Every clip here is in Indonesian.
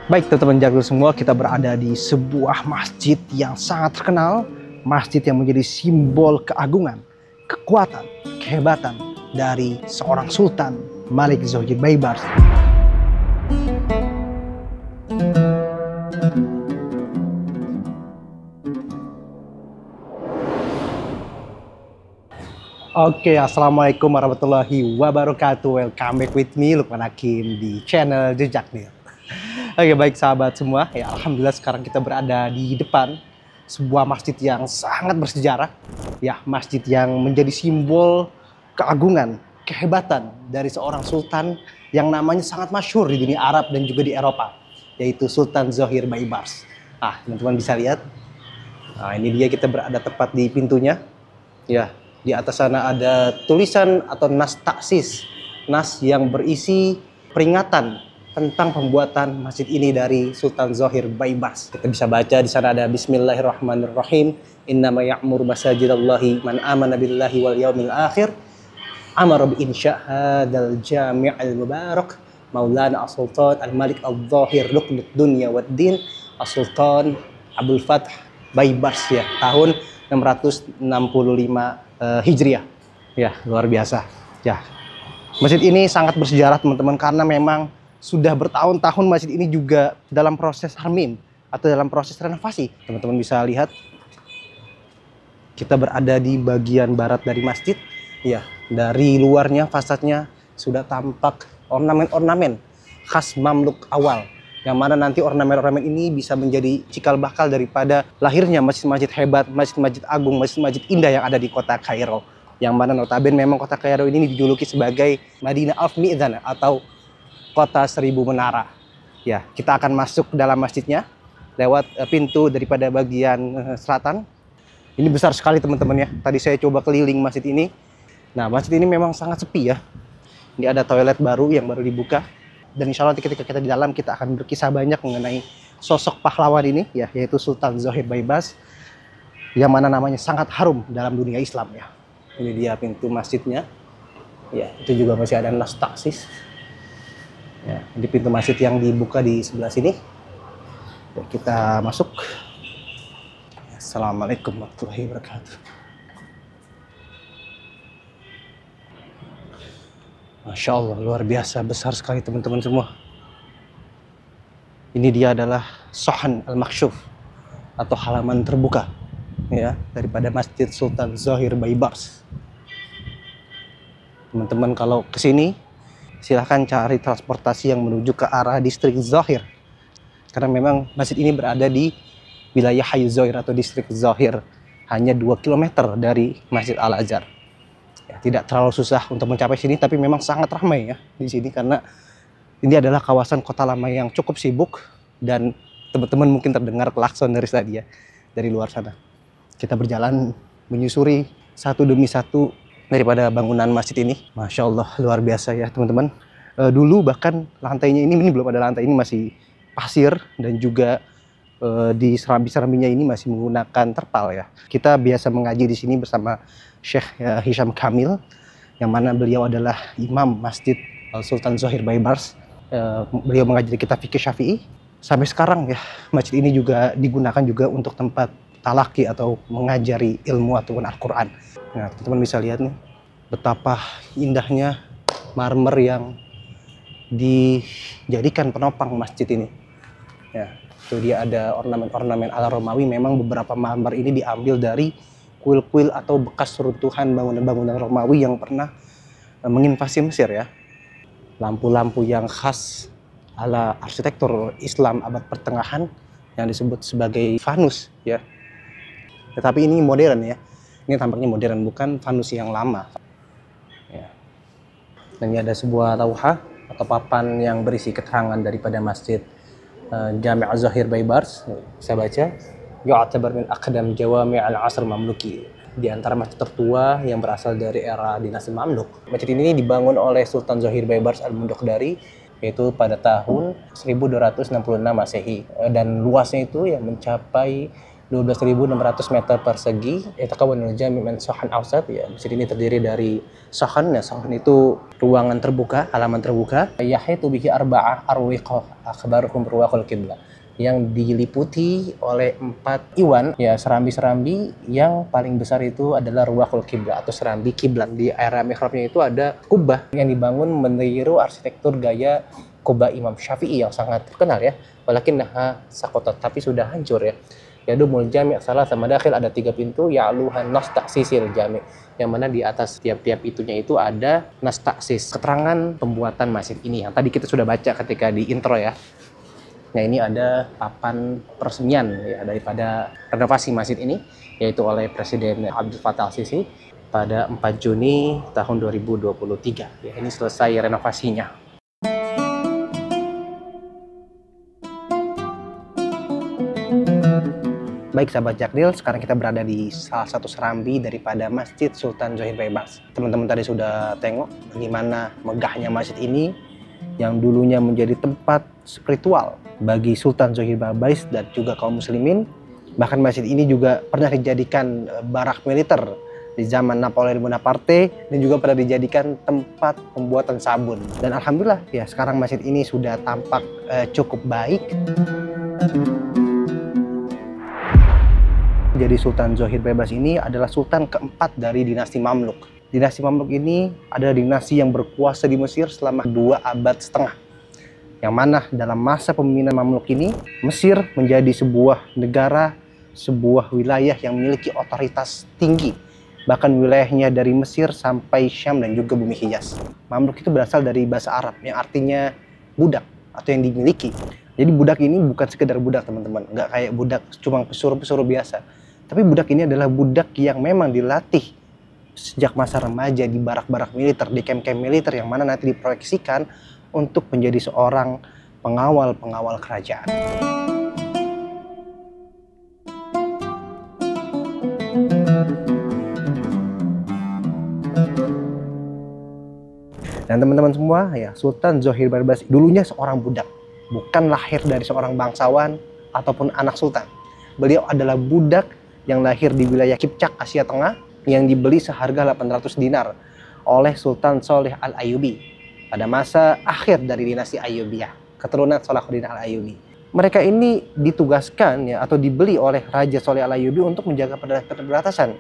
Baik teman-teman Jagur semua, kita berada di sebuah masjid yang sangat terkenal. Masjid yang menjadi simbol keagungan, kekuatan, kehebatan dari seorang Sultan Malik Zohir Baibars. Oke, assalamualaikum warahmatullahi wabarakatuh. Welcome back with me, Lukman Hakim di channel Jejak Nil. Oke, baik sahabat semua, ya alhamdulillah sekarang kita berada di depan sebuah masjid yang sangat bersejarah. Ya, masjid yang menjadi simbol keagungan, kehebatan dari seorang sultan yang namanya sangat masyhur di dunia Arab dan juga di Eropa, yaitu Sultan Zohir Baibars. Ah, teman-teman bisa lihat. Nah, ini dia, kita berada tepat di pintunya. Ya, di atas sana ada tulisan atau nas taksis, nas yang berisi peringatan tentang pembuatan masjid ini dari Sultan Zohir Baibars. Kita bisa baca di sana ada Bismillahirrahmanirrahim. Innama ya'muru masajidallahi man amana billahi wal yaumil akhir. Amara bi insya' hadzal jami'al mubarak. Maulana As-Sultan Al-Malik Al-Zohir Ruknud Dunya Waddin As-Sultan Abdul Fath Baibars, ya, tahun 665 Hijriah. Ya, luar biasa. Ya. Masjid ini sangat bersejarah teman-teman, karena memang sudah bertahun-tahun masjid ini juga dalam proses tarmim atau dalam proses renovasi. Teman-teman bisa lihat, kita berada di bagian barat dari masjid. Ya, dari luarnya, fasadnya sudah tampak ornamen-ornamen khas Mamluk awal, yang mana nanti ornamen-ornamen ini bisa menjadi cikal bakal daripada lahirnya masjid-masjid hebat, masjid-masjid agung, masjid-masjid indah yang ada di kota Kairo. Yang mana notabene memang kota Kairo ini dijuluki sebagai Madinah Al-Mi'dhan atau kota 1000 menara. Ya, kita akan masuk ke dalam masjidnya lewat pintu daripada bagian selatan. Ini besar sekali teman-teman ya. Tadi saya coba keliling masjid ini. Nah, masjid ini memang sangat sepi ya. Ini ada toilet baru yang baru dibuka. Dan insya Allah ketika kita di dalam, kita akan berkisah banyak mengenai sosok pahlawan ini, ya, yaitu Sultan Zohir Baibars, yang mana namanya sangat harum dalam dunia Islam ya. Ini dia pintu masjidnya. Ya, itu juga masih ada nas taksis. Ya, di pintu masjid yang dibuka di sebelah sini. Ya, kita masuk. Assalamualaikum warahmatullahi wabarakatuh. Masya Allah, luar biasa, besar sekali teman-teman semua. Ini dia adalah Sohan Al-Makshuf atau halaman terbuka, ya, daripada Masjid Sultan Zohir Baibars. Teman-teman kalau ke sini, silahkan cari transportasi yang menuju ke arah distrik Zohir. Karena memang masjid ini berada di wilayah Hayu Zohir atau distrik Zohir, hanya 2 km dari Masjid Al-Azhar. Ya, tidak terlalu susah untuk mencapai sini, tapi memang sangat ramai ya di sini, karena ini adalah kawasan kota lama yang cukup sibuk, dan teman-teman mungkin terdengar klakson dari tadi ya, dari luar sana. Kita berjalan menyusuri satu demi satu daripada bangunan masjid ini. Masya Allah, luar biasa ya teman-teman. Dulu bahkan lantainya ini belum ada lantai, ini masih pasir, dan juga di serambi-serambinya ini masih menggunakan terpal ya. Kita biasa mengaji di sini bersama Syekh Hisham Kamil, yang mana beliau adalah imam Masjid Sultan Zohir Baibars. Beliau mengajar kita fikih Syafi'i. Sampai sekarang ya, masjid ini juga digunakan juga untuk tempat talaki atau mengajari ilmu ataupun Al-Quran. Nah, teman-teman bisa lihat nih betapa indahnya marmer yang dijadikan penopang masjid ini. Ya, itu dia ada ornamen-ornamen ala Romawi. Memang beberapa marmer ini diambil dari kuil-kuil atau bekas runtuhan bangunan-bangunan Romawi yang pernah menginvasi Mesir ya. Lampu-lampu yang khas ala arsitektur Islam abad pertengahan yang disebut sebagai fanus ya. Tetapi ini modern ya. Ini tampaknya modern, bukan fanus yang lama. Ya. Dan ini ada sebuah tauhah atau papan yang berisi keterangan daripada Masjid Jami' Az-Zohir Baibars. Saya baca, yu'tabar min aqdam jawami' al-'asr mamluki. Di antara masjid tertua yang berasal dari era dinasti Mamluk. Masjid ini dibangun oleh Sultan Zohir Baibars Al-Mundokdari, yaitu pada tahun 1266 Masehi, dan luasnya itu yang mencapai 12.600 meter persegi. Yatakawwanul jami' min sahn awsat. Ya, masjid ini terdiri dari sahn. Ya, sahn itu ruangan terbuka, halaman terbuka. Yahitu bihi arba'ah arwiqah akhbaruhum ruwaqul qiblah, yang diliputi oleh 4 iwan, ya, serambi-serambi. Yang paling besar itu adalah ruwaqul qiblah atau serambi kiblat. Di area mihrabnya itu ada kubah yang dibangun meniru arsitektur gaya kubah Imam Syafi'i yang sangat terkenal, ya. Walakinnaha saqatat, tapi sudah hancur, ya. Yadumul jami' salah sama dakhil, ada 3 pintu, ya'luhan nas taksisil jami', yang mana di atas tiap-tiap itunya itu ada nas taksis, keterangan pembuatan masjid ini yang tadi kita sudah baca ketika di intro, ya. Nah, ini ada papan peresmian, ya, daripada renovasi masjid ini, yaitu oleh Presiden Abdul Fattah al-Sisi pada 4 Juni tahun 2023. Ya, ini selesai renovasinya. Baik sahabat Jaknil, sekarang kita berada di salah satu serambi daripada Masjid Sultan Zohir Baibars. Teman-teman tadi sudah tengok bagaimana megahnya masjid ini yang dulunya menjadi tempat spiritual bagi Sultan Zohir Baibars dan juga kaum muslimin. Bahkan masjid ini juga pernah dijadikan barak militer di zaman Napoleon Bonaparte dan juga pernah dijadikan tempat pembuatan sabun. Dan alhamdulillah, ya, sekarang masjid ini sudah tampak cukup baik. Jadi Sultan Zohir Baibars ini adalah sultan keempat dari dinasti Mamluk. Dinasti Mamluk ini adalah dinasti yang berkuasa di Mesir selama 2 abad setengah. Yang mana dalam masa pemimpinan Mamluk ini, Mesir menjadi sebuah negara, sebuah wilayah yang memiliki otoritas tinggi. Bahkan wilayahnya dari Mesir sampai Syam dan juga bumi Hijaz. Mamluk itu berasal dari bahasa Arab yang artinya budak atau yang dimiliki. Jadi budak ini bukan sekedar budak, teman-teman. Nggak kayak budak cuma pesuruh-pesuruh biasa. Tapi budak ini adalah budak yang memang dilatih sejak masa remaja di barak-barak militer, di camp-camp militer yang mana nanti diproyeksikan untuk menjadi seorang pengawal-pengawal kerajaan. Dan teman-teman semua, ya, Sultan Zohir Baibars dulunya seorang budak, bukan lahir dari seorang bangsawan ataupun anak sultan. Beliau adalah budak yang lahir di wilayah Kipchak, Asia Tengah, yang dibeli seharga 800 dinar oleh Sultan Shalih Al-Ayyubi pada masa akhir dari dinasti Ayyubiyah, keturunan Salahuddin Al-Ayyubi. Mereka ini ditugaskan, ya, atau dibeli oleh Raja Shalih Al-Ayyubi untuk menjaga perbatasan.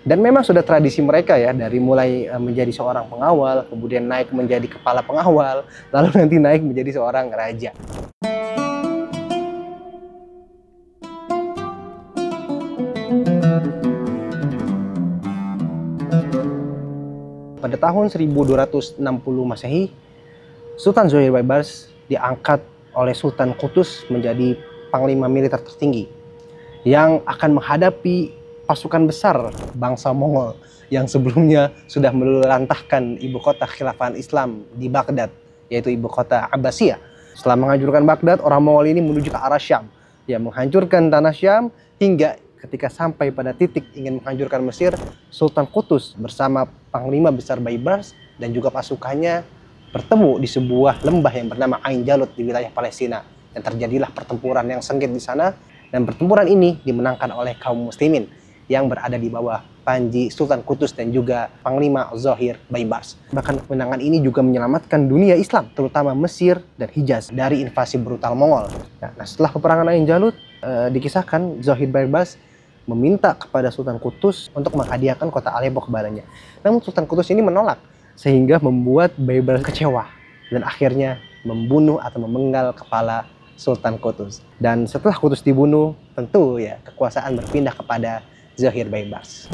Dan memang sudah tradisi mereka, ya, dari mulai menjadi seorang pengawal, kemudian naik menjadi kepala pengawal, lalu nanti naik menjadi seorang raja. Pada tahun 1260 Masehi, Sultan Zohir Baibars diangkat oleh Sultan Qutuz menjadi panglima militer tertinggi yang akan menghadapi pasukan besar bangsa Mongol yang sebelumnya sudah meluluhlantahkan ibu kota khilafahan Islam di Baghdad, yaitu ibu kota Abbasiyah. Setelah menghancurkan Baghdad, orang Mongol ini menuju ke arah Syam, ya, menghancurkan tanah Syam hingga ketika sampai pada titik ingin menghancurkan Mesir, Sultan Qutuz bersama Panglima Besar Baibars dan juga pasukannya bertemu di sebuah lembah yang bernama Ain Jalut di wilayah Palestina. Dan terjadilah pertempuran yang sengit di sana, dan pertempuran ini dimenangkan oleh kaum muslimin yang berada di bawah panji Sultan Qutuz dan juga Panglima Zohir Baibars. Bahkan kemenangan ini juga menyelamatkan dunia Islam, terutama Mesir dan Hijaz, dari invasi brutal Mongol. Nah, setelah peperangan Ain Jalut, dikisahkan Zohir Baibars meminta kepada Sultan Qutuz untuk menghadiahkan kota Aleppo kepadanya. Namun Sultan Qutuz ini menolak, sehingga membuat Baibars kecewa dan akhirnya membunuh atau memenggal kepala Sultan Qutuz. Dan setelah Qutuz dibunuh, tentu, ya, kekuasaan berpindah kepada Zohir Baibars.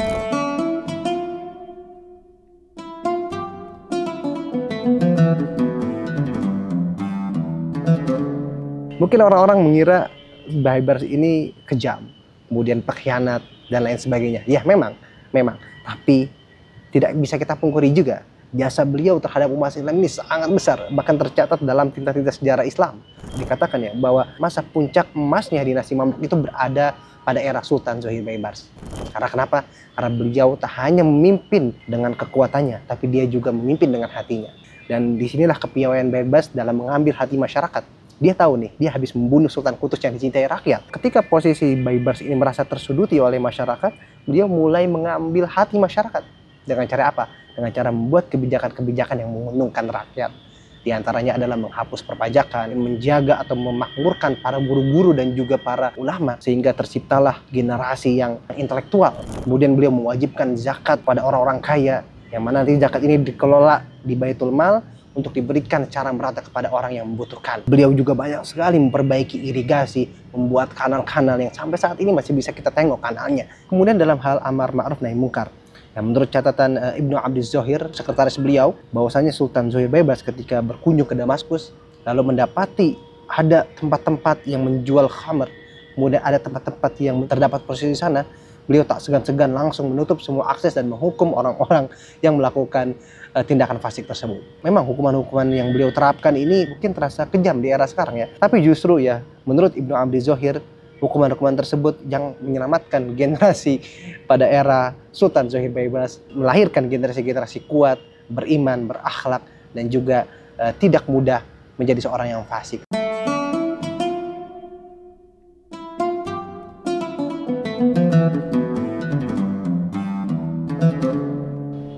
Mungkin orang-orang mengira Baibars ini kejam, kemudian pengkhianat dan lain sebagainya. Ya, memang. Tapi tidak bisa kita pungkiri juga, jasa beliau terhadap umat Islam ini sangat besar. Bahkan tercatat dalam tinta-tinta sejarah Islam. Dikatakan, ya, bahwa masa puncak emasnya dinasti Mamluk itu berada pada era Sultan Zohir Baibars. Karena kenapa? Karena beliau tak hanya memimpin dengan kekuatannya, tapi dia juga memimpin dengan hatinya. Dan disinilah kepiawaian Baibars dalam mengambil hati masyarakat. Dia tahu nih, dia habis membunuh Sultan Qutus yang dicintai rakyat. Ketika posisi Baibars ini merasa tersuduti oleh masyarakat, beliau mulai mengambil hati masyarakat. Dengan cara apa? Dengan cara membuat kebijakan-kebijakan yang menguntungkan rakyat. Di antaranya adalah menghapus perpajakan, menjaga atau memakmurkan para guru-guru dan juga para ulama, sehingga terciptalah generasi yang intelektual. Kemudian beliau mewajibkan zakat pada orang-orang kaya, yang mana nanti zakat ini dikelola di Baitul Mal untuk diberikan secara merata kepada orang yang membutuhkan. Beliau juga banyak sekali memperbaiki irigasi, membuat kanal-kanal yang sampai saat ini masih bisa kita tengok kanalnya. Kemudian dalam hal amar ma'ruf nahi munkar, menurut catatan Ibnu Abdul Zohir, sekretaris beliau, bahwasanya Sultan Zohir Baibars ketika berkunjung ke Damaskus, lalu mendapati ada tempat-tempat yang menjual khamr, kemudian ada tempat-tempat yang terdapat prostitusi di sana, beliau tak segan-segan langsung menutup semua akses dan menghukum orang-orang yang melakukan tindakan fasik tersebut. Memang hukuman-hukuman yang beliau terapkan ini mungkin terasa kejam di era sekarang ya. Tapi justru ya, menurut Ibnu Abdul Zohir, hukuman-hukuman tersebut yang menyelamatkan generasi pada era Sultan Zohir Baibars, melahirkan generasi-generasi kuat, beriman, berakhlak, dan juga tidak mudah menjadi seorang yang fasik.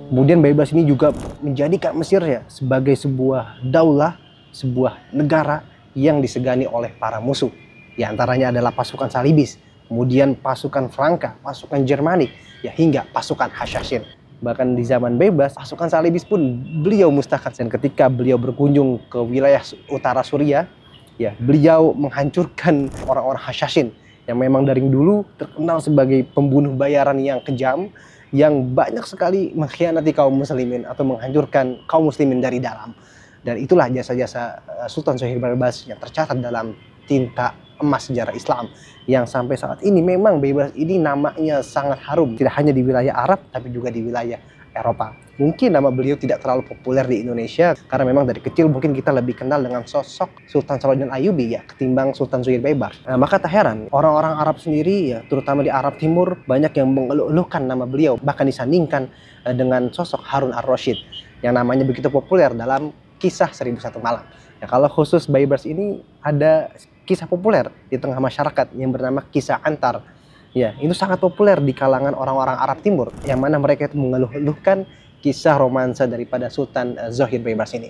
Kemudian Baibars ini juga menjadikan Mesir ya sebagai sebuah daulah, sebuah negara yang disegani oleh para musuh. Di antaranya adalah pasukan Salibis, kemudian pasukan Franka, pasukan Jermanik, ya hingga pasukan Hashashin. Bahkan di zaman Baibars, pasukan Salibis pun beliau musnahkan. Dan ketika beliau berkunjung ke wilayah utara Suriah, ya beliau menghancurkan orang-orang Hashashin yang memang dari dulu terkenal sebagai pembunuh bayaran yang kejam, yang banyak sekali mengkhianati kaum muslimin atau menghancurkan kaum muslimin dari dalam. Dan itulah jasa-jasa Sultan Zohir Baibars yang tercatat dalam tinta emas sejarah Islam, yang sampai saat ini memang Baibars ini namanya sangat harum, tidak hanya di wilayah Arab tapi juga di wilayah Eropa. Mungkin nama beliau tidak terlalu populer di Indonesia karena memang dari kecil mungkin kita lebih kenal dengan sosok Sultan Salahuddin Ayyubi ya ketimbang Sultan Zohir Baibars. Maka tak heran orang-orang Arab sendiri ya, terutama di Arab Timur, banyak yang mengeluh-elukan nama beliau, bahkan disandingkan dengan sosok Harun ar-Rasyid yang namanya begitu populer dalam kisah 1001 Malam. Ya, kalau khusus Baibars ini ada kisah populer di tengah masyarakat yang bernama kisah Antar. Ya, itu sangat populer di kalangan orang-orang Arab Timur, yang mana mereka itu mengeluh-eluhkan kisah romansa daripada Sultan Zohir Baibars ini.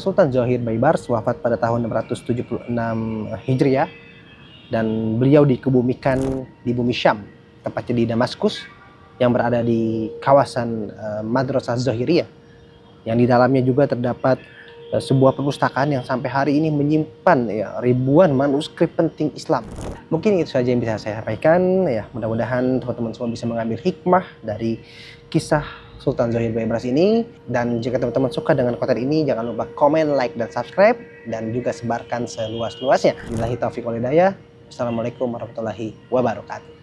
Sultan Zohir Baibars wafat pada tahun 676 Hijriah dan beliau dikebumikan di bumi Syam, tepatnya di Damaskus yang berada di kawasan Madrasah Zohiriyah, yang di dalamnya juga terdapat sebuah perpustakaan yang sampai hari ini menyimpan ya, ribuan manuskrip penting Islam. Mungkin itu saja yang bisa saya sampaikan ya. Mudah-mudahan teman-teman semua bisa mengambil hikmah dari kisah Sultan Zohir Baibars ini. Dan jika teman-teman suka dengan konten ini, jangan lupa komen, like, dan subscribe, dan juga sebarkan seluas-luasnya. Billahi taufiq wal hidayah. Assalamualaikum warahmatullahi wabarakatuh.